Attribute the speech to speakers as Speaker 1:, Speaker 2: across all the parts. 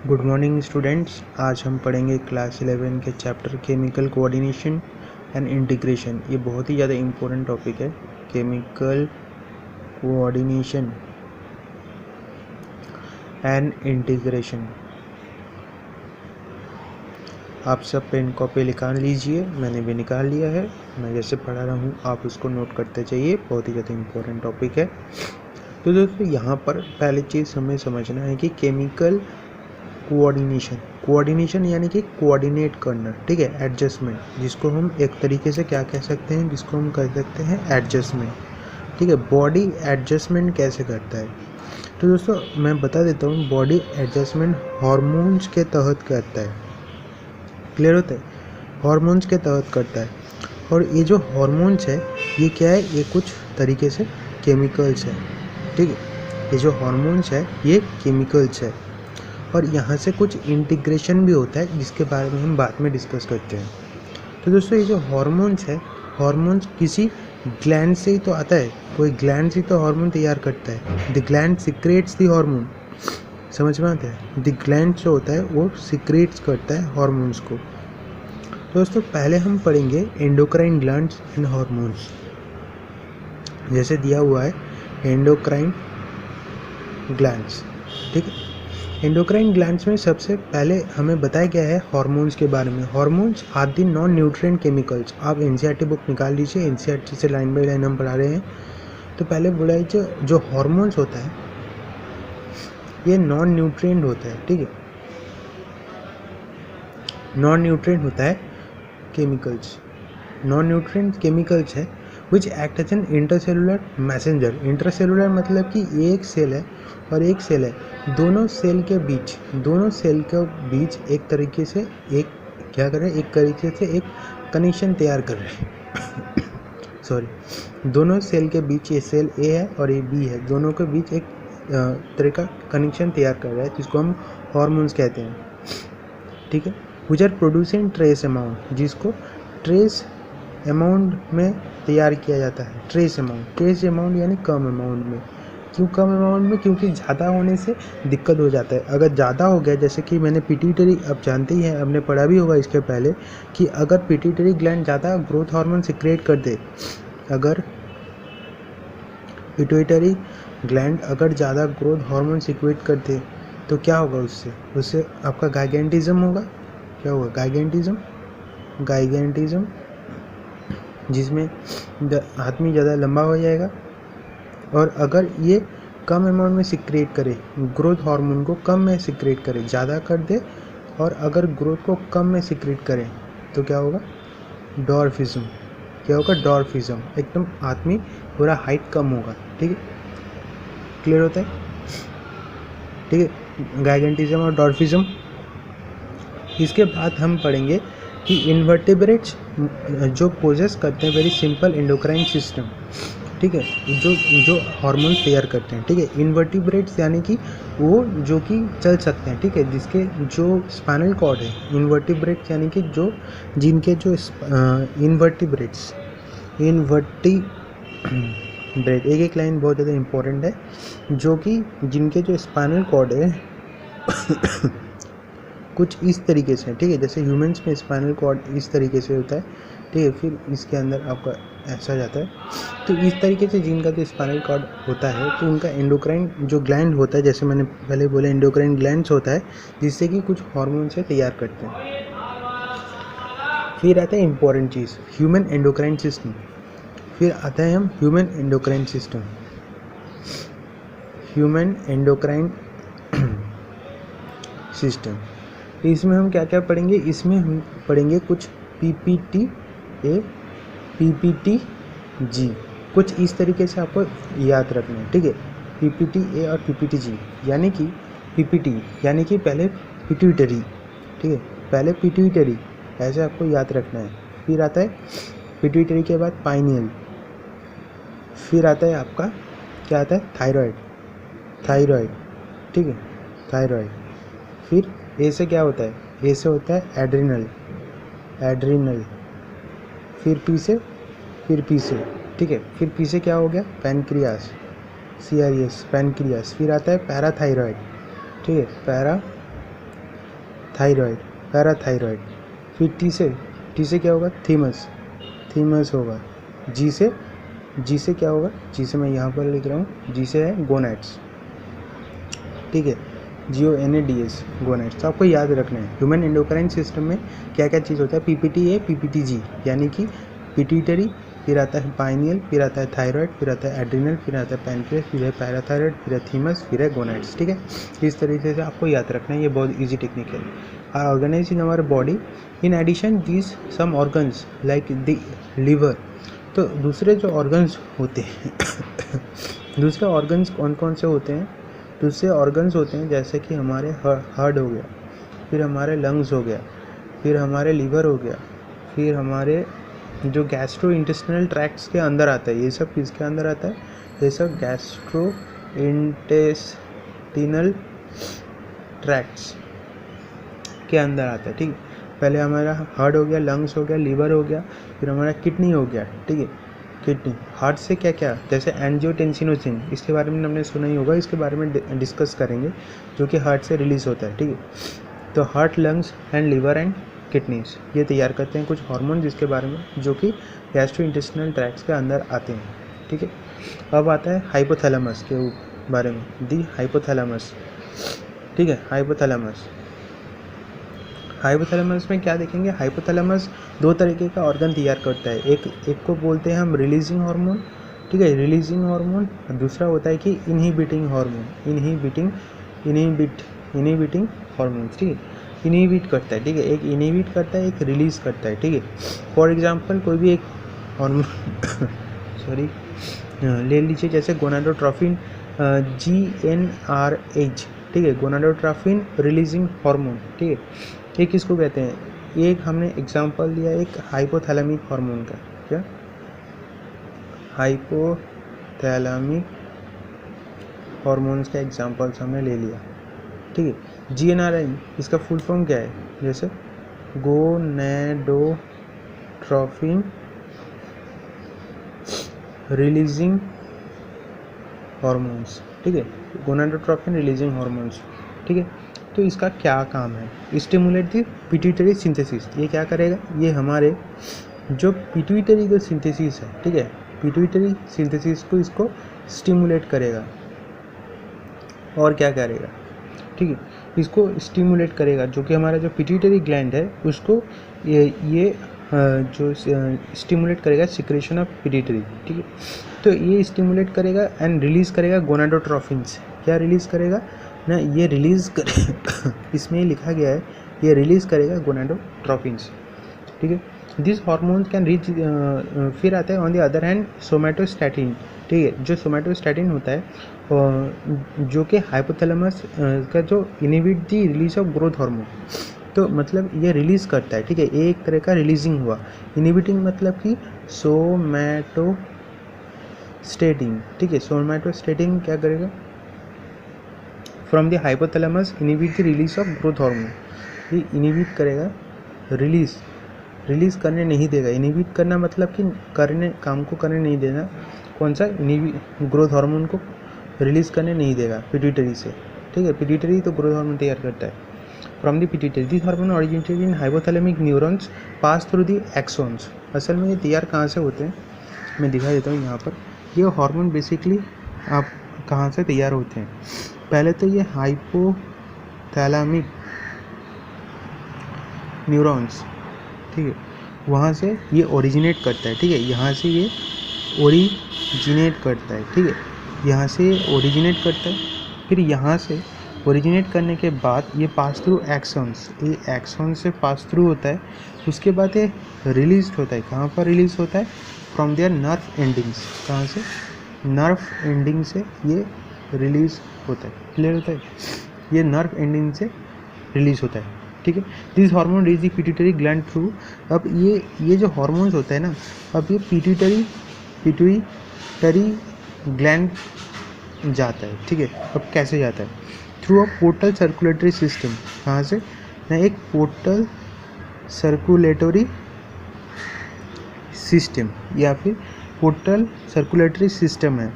Speaker 1: Good morning students. आज हम पढ़ेंगे क्लास 11 के chapter chemical coordination and integration. ये बहुत ही ज़्यादा इम्पोर्टेंट टॉपिक है, केमिकल कोऑर्डिनेशन एंड इंटीग्रेशन। आप सब पेन कॉपी निकाल लीजिए, मैंने भी निकाल लिया है। मैं जैसे पढ़ा रहा हूँ आप उसको नोट करते जाइए, बहुत ही ज़्यादा इम्पोर्टेंट टॉपिक है। तो दोस्तों यहाँ पर पहली चीज़ हमें समझना है कि केमिकल कोऑर्डिनेशन यानी कि कोऑर्डिनेट करना, ठीक है, एडजस्टमेंट, जिसको हम एक तरीके से क्या कह सकते हैं, जिसको हम कह सकते हैं एडजस्टमेंट, ठीक है। बॉडी एडजस्टमेंट कैसे करता है, तो दोस्तों मैं बता देता हूँ। बॉडी एडजस्टमेंट हार्मोन्स के तहत करता है, क्लियर होता है, हार्मोन्स के तहत करता है। और ये जो हार्मोन्स है ये क्या है, ये कुछ तरीके से केमिकल्स है, ठीक है। ये जो हार्मोन्स है ये केमिकल्स है और यहाँ से कुछ इंटीग्रेशन भी होता है, जिसके बारे में हम बाद में डिस्कस करते हैं। तो दोस्तों ये जो हार्मोन्स है, हार्मोन्स किसी ग्लैंड से ही तो आता है, कोई ग्लैंड से तो हार्मोन तैयार करता है। The gland secretes the hormone, समझ में आता है। द ग्लैंड जो होता है वो सिक्रेट्स करता है हार्मोन्स को। तो दोस्तों पहले हम पढ़ेंगे एंडोक्राइन ग्लैंड्स एंड हार्मोन्स। जैसे दिया हुआ है एंडोक्राइन ग्लैंड्स, ठीक है। एंडोक्राइन ग्लैंड्स में सबसे पहले हमें बताया गया है हार्मोन्स के बारे में। Hormones are the non nutrient chemicals. आप एनसीईआरटी बुक निकाल लीजिए, एनसीईआरटी से लाइन बाय लाइन हम पढ़ा रहे हैं। तो पहले बोला है जो हार्मोन्स होता है ये नॉन न्यूट्रिएंट होता है, ठीक है, नॉन न्यूट्रिएंट होता है केमिकल्स, नॉन न्यूट्रिएंट केमिकल्स है which act as an intercellular messenger. Intercellular मतलब कि एक सेल है और एक सेल है, दोनों सेल के बीच एक तरीके से एक क्या कर रहे हैं, एक तरीके से एक कनेक्शन तैयार कर रहे हैं सॉरी, दोनों सेल के बीच, ये सेल ए है और ये बी है, दोनों के बीच एक तरह का कनेक्शन तैयार कर रहा है, जिसको हम हार्मोन्स कहते हैं, ठीक है। Which are producing trace amount, जिसको ट्रेस अमाउंट में तैयार किया जाता है। ट्रेस अमाउंट यानी कम अमाउंट में। क्यों कम अमाउंट में? क्योंकि ज़्यादा होने से दिक्कत हो जाता है। अगर ज़्यादा हो गया, जैसे कि मैंने पिट्यूटरी, आप जानते ही हैं, आपने पढ़ा भी होगा इसके पहले, कि अगर पिट्यूटरी ग्लैंड ज़्यादा ग्रोथ हार्मोन सिक्रेट कर दे, अगर पिट्यूटरी ग्लैंड अगर ज़्यादा ग्रोथ हार्मोन सिक्रेट कर दे तो क्या होगा, उससे आपका गाइगेंटिज्म होगा। क्या होगा? गाइगेंटिज्म, जिसमें आदमी ज़्यादा लंबा हो जाएगा। और अगर ये कम अमाउंट में सिक्रेट करे, ग्रोथ हार्मोन को कम में सिक्रेट करे, ज़्यादा कर दे, और अगर ग्रोथ को कम में सिक्रेट करे तो क्या होगा? डॉर्फिज्म। क्या होगा? डॉर्फिज्म। एकदम आदमी पूरा हाइट कम होगा, ठीक है, क्लियर होता है, ठीक है, गाइगेंटिज्म और डॉर्फिज्म। इसके बाद हम पढ़ेंगे कि इन्वर्टिब्रेट्स जो पोजेस करते हैं वेरी सिंपल एंडोक्राइन सिस्टम, ठीक है, जो हार्मोन तैयार करते हैं, ठीक है। इन्वर्टिब्रेट्स यानी कि वो जो कि चल सकते हैं, ठीक है, जिसके जो स्पाइनल कॉर्ड है। इन्वर्टिब्रेट्स यानी कि जिनके जो इन्वर्टिब्रेट्स एक एक लाइन बहुत ज़्यादा इंपॉर्टेंट है, जो कि जिनके जो स्पाइनल कॉर्ड है कुछ इस तरीके से, ठीक है, जैसे ह्यूमंस में स्पाइनल कॉर्ड इस तरीके से होता है, ठीक है, फिर इसके अंदर आपका ऐसा जाता है। तो इस तरीके से जिनका जो स्पाइनल कॉर्ड होता है, तो उनका एंडोक्राइन जो ग्लैंड होता है, जैसे मैंने पहले बोला एंडोक्राइन ग्लैंड्स होता है, जिससे कि कुछ हार्मोन से तैयार करते हैं। फिर आता है इंपॉर्टेंट चीज़, ह्यूमन एंडोक्राइन सिस्टम। फिर आता है हम human endocrine system, human endocrine system. इसमें हम क्या क्या पढ़ेंगे? इसमें हम पढ़ेंगे कुछ PPT A, PPT G, कुछ इस तरीके से आपको याद रखना है, ठीक है। PPT A और PPT G यानी कि PPT यानी कि पहले पिट्यूटरी, ठीक है, पहले पिट्यूटरी, ऐसे आपको याद रखना है। फिर आता है पिट्यूटरी के बाद पाइनियल, फिर आता है आपका क्या आता है? थायराइड, ठीक है, थायराइड। फिर ए से क्या होता है? ए से होता है एड्रिनल, फिर पी से ठीक है, फिर पी से क्या हो गया? Pancreas, CRS, pancreas. फिर आता है पैराथायराइड, ठीक है, थायराइड, पैराथायराइड। फिर टी से क्या होगा, थीमस होगा। जी से क्या होगा, जी से मैं यहाँ पर लिख रहा हूँ, जी से है गोनैड्स, ठीक है, GONADS, गोनैड्स। तो आपको याद रखना है ह्यूमन एंडोक्राइन सिस्टम में क्या क्या चीज़ होता है, PPTA PPTG, यानी कि पिट्यूटरी, फिर आता है पाइनियल, फिर आता है थायराइड, फिर आता है एड्रिनल, फिर आता है पैनक्रियास, फिर है पैराथायराइड, फिर है थीमस, फिर है गोनैड्स, ठीक है। इस तरीके से आपको याद रखना है, ये बहुत ईजी टेक्निक है। Organize in our body, in addition these some organs like the liver. तो दूसरे जो ऑर्गन्स होते हैं दूसरे ऑर्गन्स कौन कौन से होते हैं, दूसरे ऑर्गन्स होते हैं जैसे कि हमारे हार्ट हो गया, फिर हमारे लंग्स हो गया, फिर हमारे लीवर हो गया, फिर हमारे जो गैस्ट्रो इंटेस्टिनल ट्रैक्ट्स के अंदर आता है, ये सब किसके अंदर आता है, ये सब गैस्ट्रो इंटेस्टिनल ट्रैक्ट्स के अंदर आता है, ठीक है। पहले हमारा हार्ट हो गया, लंग्स हो गया, लीवर हो गया, फिर हमारा किडनी हो गया, ठीक है। किडनी, हार्ट से क्या क्या, जैसे एंजियोटेंसिनोसिन, इसके बारे में हमने सुना ही होगा, इसके बारे में डिस्कस करेंगे, जो कि हार्ट से रिलीज होता है, ठीक है। तो heart, lungs and liver and kidneys ये तैयार करते हैं कुछ हार्मोन, जिसके बारे में जो कि गैस्ट्रो इंटेस्टिनल ट्रैक्ट्स के अंदर आते हैं, ठीक है। अब आता है हाइपोथैलेमस के बारे में, दी हाइपोथैलेमस, ठीक है। हाइपोथैलेमस में क्या देखेंगे, हाइपोथैलेमस दो तरीके का ऑर्गन तैयार करता है, एक को बोलते हैं हम रिलीजिंग हार्मोन, ठीक है, रिलीजिंग हार्मोन। दूसरा होता है कि इनहिबिटिंग हार्मोन, इनहिबिटिंग हार्मोन, ठीक है, इनहिबिट करता है, ठीक है, एक इनहिबिट करता है, एक रिलीज करता है, ठीक है। फॉर एग्जांपल कोई भी एक हार्मोन सॉरी ले लीजिए, जैसे गोनाडोट्रोफिन, GnRH, ठीक है, गोनाडोट्रोफिन रिलीजिंग हार्मोन, ठीक है। ये किसको कहते हैं, एक हमने एग्जांपल दिया एक हाइपोथैलेमिक हार्मोन का, क्या हाइपोथैलेमिक हार्मोन्स का एग्जांपल्स हमने ले लिया, ठीक है। GnRH इसका फुल फॉर्म क्या है, जैसे गोनाडोट्रोफिन रिलीजिंग हार्मोन्स, ठीक है, गोनाडोट्रोफिन रिलीजिंग हार्मोन्स, ठीक है। तो इसका क्या काम है, स्टिमुलेट द पिट्यूटरी सिंथेसिस, ये क्या करेगा, ये हमारे जो पिट्यूटरी का सिंथेसिस है, ठीक है, पिट्यूटरी सिंथेसिस को इसको स्टिमुलेट करेगा, और क्या करेगा, ठीक है, इसको स्टिमुलेट करेगा, जो कि हमारा जो पिट्यूटरी ग्लैंड है उसको ये जो स्टिमुलेट करेगा सिक्रेशन ऑफ पिट्यूटरी, ठीक है। तो ये स्टिमुलेट करेगा एंड रिलीज़ करेगा गोनाडोट्रोफिन्स, क्या रिलीज़ करेगा ना, ये रिलीज़ कर इसमें ही लिखा गया है, ये रिलीज़ करेगा गोनाडोट्रोफिन्स, ठीक है। दिस हार्मोन कैन रीच, फिर आता है on the other hand somatostatin, ठीक है, जो सोमैटोस्टैटिन होता है जो कि हाइपोथैलेमस का जो inhibit the release of growth hormone, तो मतलब ये रिलीज़ करता है, ठीक है, एक तरह का रिलीजिंग हुआ। इनहिबिटिंग मतलब कि सोमैटोस्टैटिन, ठीक है, सोमैटोस्टैटिन क्या करेगा, from the hypothalamus inhibit the release of growth hormone, ये इनहिबिट करेगा, रिलीज़ करने नहीं देगा। इनहिबिट करना मतलब कि काम को करने नहीं देना, कौन सा, ग्रोथ हार्मोन को रिलीज़ करने नहीं देगा पिट्यूटरी से, ठीक है, पिट्यूटरी तो ग्रोथ हार्मोन तैयार करता है। From the pituitary this hormone originated in hypothalamic neurons pass through the axons. असल में ये तैयार कहाँ से होते हैं, मैं दिखा देता हूँ यहाँ पर। ये हार्मोन बेसिकली आप कहाँ से तैयार होते हैं, पहले तो ये हाइपोथैलेमिक न्यूरॉन्स, ठीक है, वहाँ से ये ओरिजिनेट करता है, ठीक है, यहाँ से ये ओरिजिनेट करता है, ठीक है, यहाँ से ओरिजिनेट करता है, फिर यहाँ से ओरिजिनेट करने के बाद ये पास थ्रू एक्सॉन्स, ये एक्सॉन से पास थ्रू होता है, उसके बाद ये रिलीज होता है, कहाँ पर रिलीज होता है, फ्रॉम देयर नर्व एंडिंग्स, कहाँ से, नर्व एंडिंग से ये रिलीज होता है, क्लियर होता है, ये नर्व एंडिंग से रिलीज होता है, ठीक है। This hormone reach the pituitary gland through, अब ये जो हार्मोन्स होता है ना, अब ये पिट्यूटरी ग्लैंड जाता है, ठीक है। अब कैसे जाता है, through a portal circulatory system, कहाँ से ना, एक पोर्टल सर्कुलेटरी सिस्टम या फिर पोर्टल सर्कुलेटरी सिस्टम है,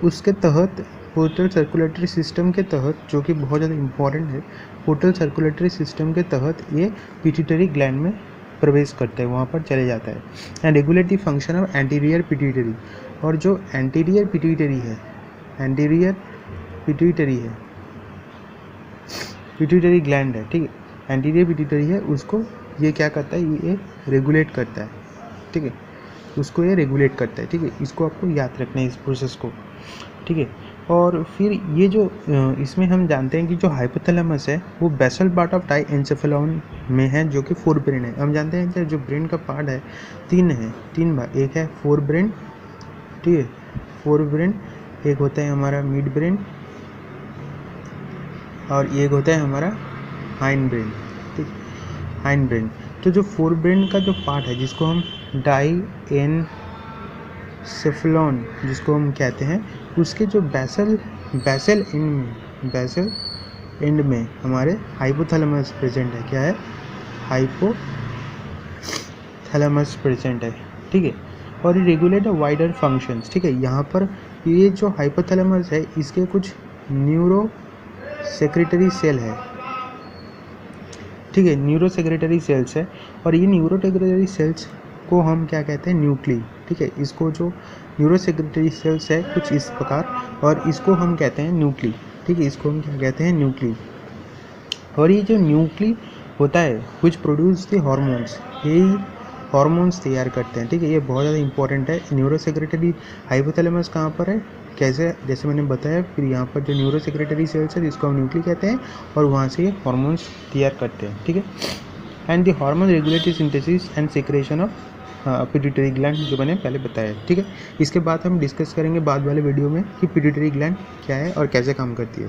Speaker 1: उसके तहत पोर्टल सर्कुलेटरी सिस्टम के तहत, जो कि बहुत ज़्यादा इम्पॉर्टेंट है, पोर्टल सर्कुलेटरी सिस्टम के तहत ये पिट्यूटरी ग्लैंड में प्रवेश करता है, वहाँ पर चले जाता है। And regulate the function of anterior pituitary, और जो एंटीरियर पिट्यूटरी है, एंटीरियर पिट्यूटरी है, पिट्यूटरी ग्लैंड है, ठीक है, एंटीरियर पिट्यूटरी है, उसको ये क्या करता है, ये रेगुलेट करता है, ठीक है, उसको ये रेगुलेट करता है, ठीक है, इसको आपको याद रखना है इस प्रोसेस को, ठीक है। और फिर ये जो इसमें हम जानते हैं कि जो हाइपोथैलेमस है वो बेसल पार्ट ऑफ डाइएन्सेफेलॉन में है, जो कि फोर ब्रेन है। हम जानते हैं कि जो ब्रेन का पार्ट है तीन भाग, एक है फोर ब्रेन, ठीक है, फोर ब्रेन, एक होता है हमारा मिड ब्रेन, और एक होता है हमारा हाइंड ब्रेन, ठीक, हाइंड ब्रेन। तो जो फोर ब्रेन का जो पार्ट है जिसको हम डाइएन्सेफेलॉन जिसको हम कहते हैं, उसके जो बेसल एंड में हमारे हाइपोथैलेमस प्रेजेंट है। क्या है? हाइपोथैलेमस प्रेजेंट है, ठीक है। और ये रेगुलेट वाइडर फंक्शंस, ठीक है। यहाँ पर ये जो हाइपोथैलेमस है इसके कुछ न्यूरो सेक्रेटरी सेल है, ठीक है, न्यूरो सेक्रेटरी सेल्स है। और ये न्यूरो सेक्रेटरी सेल्स को हम क्या कहते हैं? न्यूक्ली, ठीक है। इसको जो न्यूरो सेक्रेटरी सेल्स है कुछ इस प्रकार, और इसको हम कहते हैं न्यूक्ली, ठीक है, इसको हम क्या कहते हैं? न्यूक्ली। और ये जो न्यूक्ली होता है विच प्रोड्यूस द हॉर्मोन्स, यही हॉर्मोन्स तैयार करते हैं, ठीक है। ये बहुत ज़्यादा इंपॉर्टेंट है। न्यूरो सेक्रेटरी हाइपोथैलेमस कहाँ पर है, कैसे, जैसे मैंने बताया। फिर यहाँ पर जो न्यूरो सेक्रेटरी सेल्स है जिसको हम न्यूक्ली कहते हैं, और वहाँ से ये हॉर्मोन्स तैयार करते हैं, ठीक है। And the hormone regulatory synthesis and secretion of pituitary gland, जो मैंने पहले बताया, ठीक है। इसके बाद हम डिस्कस करेंगे बाद वाले वीडियो में कि पिट्यूटरी ग्लैंड क्या है और कैसे काम करती है।